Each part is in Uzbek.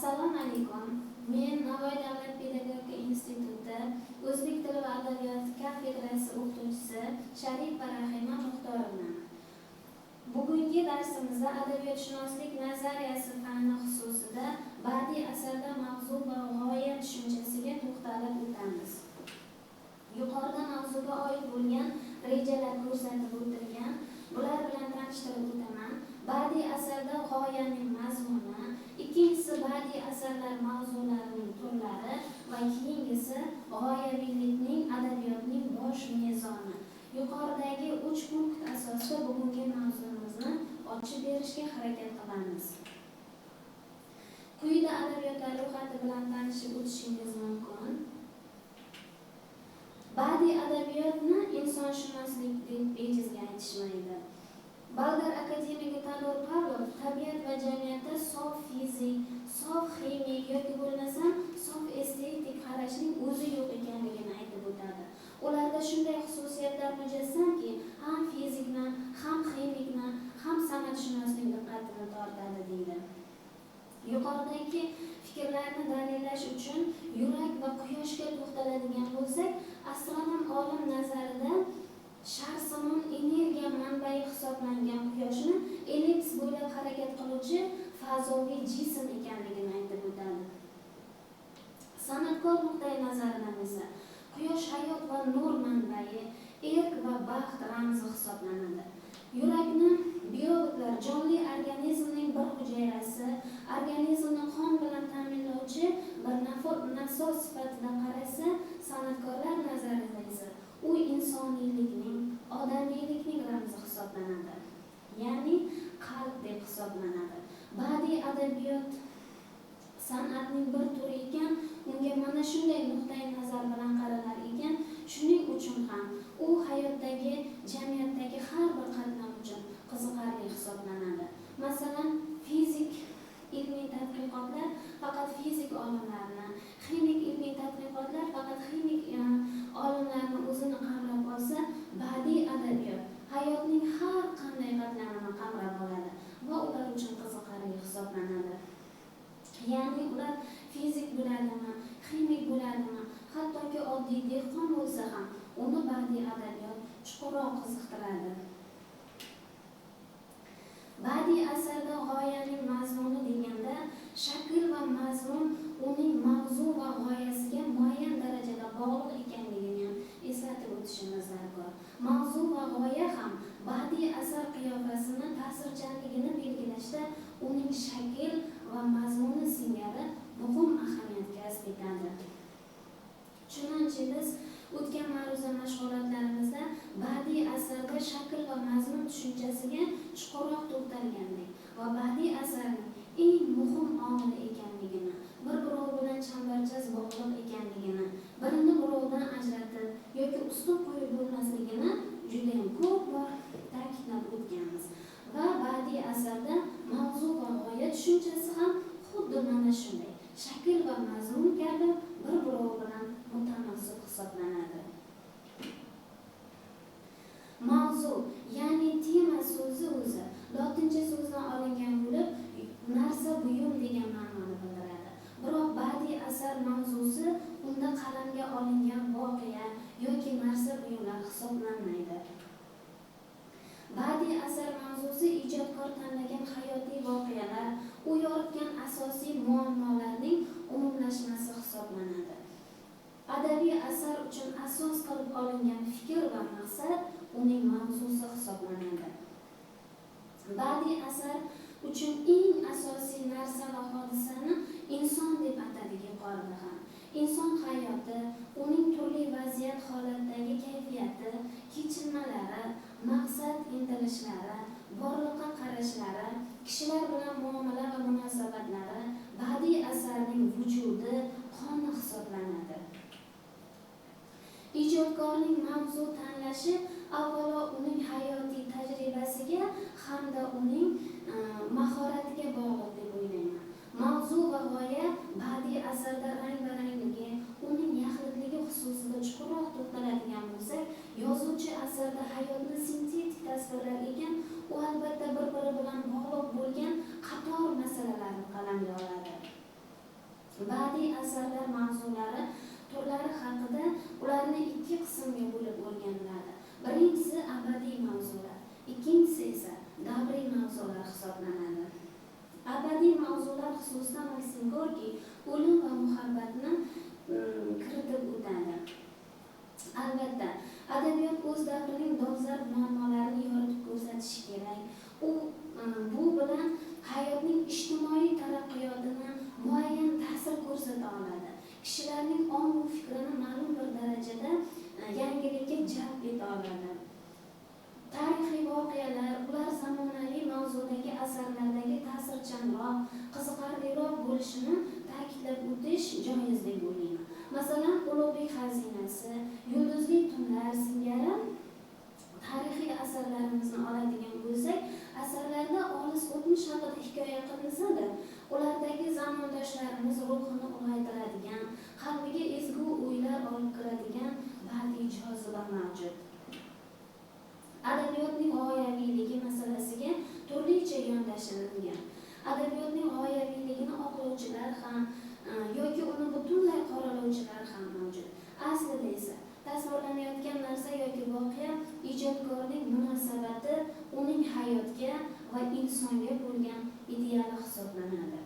Assalomu alaykum. Men Navoiy davlat pedagogika instituti o'zbek tili va adabiyoti kafedrasi o'qituvchisi Sharif Rahima Muxtorovman. Bugungi darsimizda adabiyotshunoslik nazariyasi fani xususida badiiy asarda mavzu va g'oya tushunchasiga to'xtalib o'tamiz. Yuqorida mavzuga oid bo'lgan rejalar ko'rsatib o'tilgan. Bular bilan tanishtirib o'taman. Badiiy asarda g'oyaning mazmuni, ikkinchisi badiiy asarlar mavzularining turlari va keyingisi g'oyaviylikning adabiyotning bosh mezoni. Yuqoridagi 3 punkt asosida bugungi mavzumizni ochib berishga harakat qilamiz. Quyida adabiyotlar ro'yxati bilan tanishib o'tishingiz mumkin. Badiiy adabiyotni insonshunoslik deb bejizga aytishmaydi. Bolgar akademigi Tador Pavlov tabiat va jamiyatda sof fizik, sof ximik yoki bo'lmasam sof estetik qarashning o'zi yo'q ekanligini aytib o'tadi. Ularda shunday xususiyatlar mujassamki, ham fizikni, ham ximikni, ham san'atshunoslik diqqatini tortadi deydi. Yuqoridagi fikrlarni dalillash uchun yurak va quyoshga to'xtaladigan bo'lsak, astronom olim nazarida sharsimon energiya manbai hisoblangan quyoshni ellips bo'ylab harakat qiluvchi fazoviy jism ekanligini aytib o'tadi. San'atkor nuqtai nazaridan esa quyosh hayot va nur manbai, erk va baxt ramzi hisoblanadi. Yurakni biologlar jonli organizmning bir hujayrasi, organizmni qon bilan ta'minlovchi bir nasos sifatida qarasa, san'atkorlar nazarida esa u insoniylikning, odamiylikning ramzi hisoblanadi. Ya'ni qalb deb hisoblanadi. Badiiy adabiyot san'atning bir turi ekan, unga mana shunday nuqtai nazar bilan qaralar ekan, shuning uchun ham u hayotdagi, jamiyatdagi har bir qatlam uchun qiziqarli hisoblanadi. Masalan, fizik ilmiy tadqiqotlar faqat fizik olimlarini, ximik ilmiy tadqiqotlar faqat ximik olimlarni o'zini qamrab olsa, badiiy adabiyot hayotning har qanday qatlamini qamrab oladi va ular uchun qiziqarli hisoblanadi. Ya'ni ular fizik bo'ladimi, ximik bo'ladimi, hattoki oddiy dehqon bo'lsa ham uni badiiy adabiyot chuqurroq qiziqtiradi. Badiiy asarda g'oyaning mazmuni deganda, shakl va mazmun uning mavzu va g'oyasiga muayyan darajada bog'liq ekanligini eslatib o'tishimiz zarur. Mavzu va g'oya ham badiiy asar qiyofasini, ta'sirchanligini belgilashda uning shakl va mazmuni singari muhim ahamiyat kasb etadi. Chunonchi biz o'tgan ma'ruza mashg'ulotlarimizda badiiy asarda shakl va mazmun tushunchasiga chuqurroq to'xtalgandik va badiiy asarning eng muhim omili ekanligini, bir-biri bilan chambarchas bog'liq ekanligini, birini birovidan ajratib yoki ustun qo'yib bo'lmasligini juda ham ko'p bor ta'kidlab o'tganmiz. Va badiiy asarda mavzu va g'oya tushunchasi ham xuddi mana shunday shakl va mazmun kabi bir-biri bilan mutanosib hisoblanadi. Mavzu, ya'ni tema so'zi o'zi lotincha so'zdan olingan bo'lib, narsa buyum degan ma'noni bildiradi. Biroq badiiy asar mavzusi unda qalamga olingan voqea yoki narsa buyumlar hisoblanmaydi. Badiiy asar mavzusi ijodkor tanlagan hayotiy voqealar, u yoritgan asosiy muammolarning umumlashmasi hisoblanadi. Adabiy asar uchun asos qilib olingan fikr va maqsad uning mavzusi hisoblanadi. Badiiy asar uchun eng asosiy narsa va hodisani inson deb atadi yuqorida ham. Inson hayoti, uning turli vaziyat holatdagi kayfiyati, kechinmalari, maqsad intilishlari, borliqqa qarashlari, kishilar bilan muomala va munosabatlari badiiy asarning vujudi, qoni hisoblanadi. Ijodkorning mavzu tanlashi avvalo uning hayotiy tajribasiga hamda uning mahoratiga bog'liq deb o'ylayman. Mavzu va g'oya badiiy asarda rang-barangligi, uning yaxlitligi xususida chuqurroq to'xtaladigan bo'lsak, yozuvchi asarda hayotni sintetik tasvirlar ekan, u albatta bir-biri bilan bog'liq bo'lgan qator masalalarni qalamga oladi. Badiiy asarlar mavzulari turlari haqida ularni ikki qismga bo'lib o'rganiladi. Birinchisi abadiy mavzular, ikkinchisi esa davriy mavzular hisoblanadi. Abadiy mavzular xususida Maksim Gorkiy o'lim va muhabbatni kiritib o'tadi. Albatta, adabiyot o'z davrining dolzarb muammolarini yoritib ko'rsatishi kerak. Bu bilan hayotning ijtimoiy taraqqiyotini muayyan ta'sir ko'rsata oladi. Kishilarning omma fikrini ma'lum bir darajada yangilikka jalb eta oladi. Tarixiy voqealar ular zamonaviy mavzudagi asarlardagi ta'sirchanroq, qiziqarliroq bo'lishini ta'kidlab o'tish joiz deb o'ylayman. Masalan, Ulug'bek xazinasi, Yulduzli tunlar singari tarixiy asarlarimizni oladigan bo'lsak, asarlarda olis o'tmish haqida hikoya qilinsa-da, ulardagi zamondoshlarimiz ruhini ulg'aytiradigan, qalbiga ezgu o'ylar olib kiradigan badiiy joziba mavjud. Adabiyotning g'oyaviyligi masalasiga turlicha yondashilgan. Adabiyotning g'oyaviyligini oqlovchilar ham yoki uni butunlay qoralovchilar ham mavjud. Aslida esa tasvirlanayotgan narsa yoki voqea ijodkorning munosabati uning hayotga va insonga bo'lgan ideali hisoblanadi.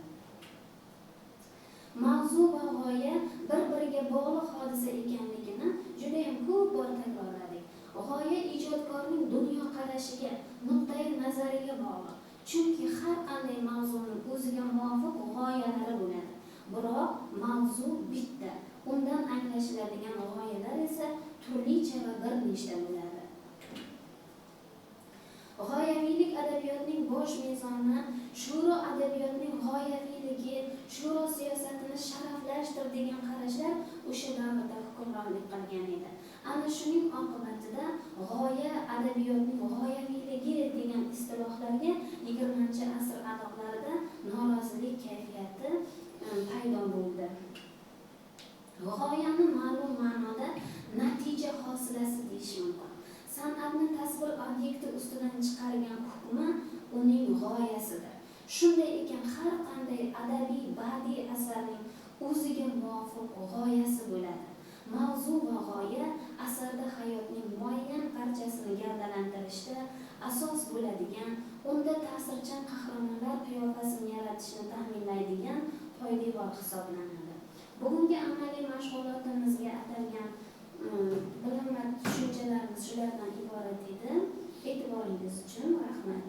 Mavzu va g'oya bir-biriga bog'liq hodisa ekanligini juda ham ko'p bor takrorladik. G'oya ijodkorning dunyoqarashiga, nuqtai nazariga bog'liq. Chunki har qanday mavzuning o'ziga muvofiq g'oyalari bo'ladi. Biroq mavzu bitta, undan anglashiladigan g'oyalar esa turlicha va bir nechta bo'ladi. G'oyaviylik adabiyotning bosh mezoni, shuro adabiyotning g'oyaviyligi, shuro siyosatini sharaflashtir degan qarashlar o'sha davrda hukmronlik qilgan edi. Ana shuning oqibatida g'oya adabiyotning g'oyaviyligi degan istilohlarga 20-asr adoqlarida norozilik kayfiyati paydo bo'ldi. G'oyani ma'lum ma'noda natija hosilasi deyish mumkin. San'atni tasvir obyekti ustidan chiqargan hukmi uning g'oyasidir. Shunday ekan, har qanday adabiy badiiy asarning o'ziga muvofiq g'oyasi bo'ladi. Mavzu va g'oya asarda hayotning muayyan parchasini gavdalantirishda asos bo'ladigan, unda ta'sirchan qahramonlar qiyofasini yaratishni ta'minlaydigan poydevor hisoblanadi. Bugungi amaliy mashg'ulotimizga atalgan bilim va tushunchalarimiz shulardan iborat edi. E'tiboringiz uchun rahmat.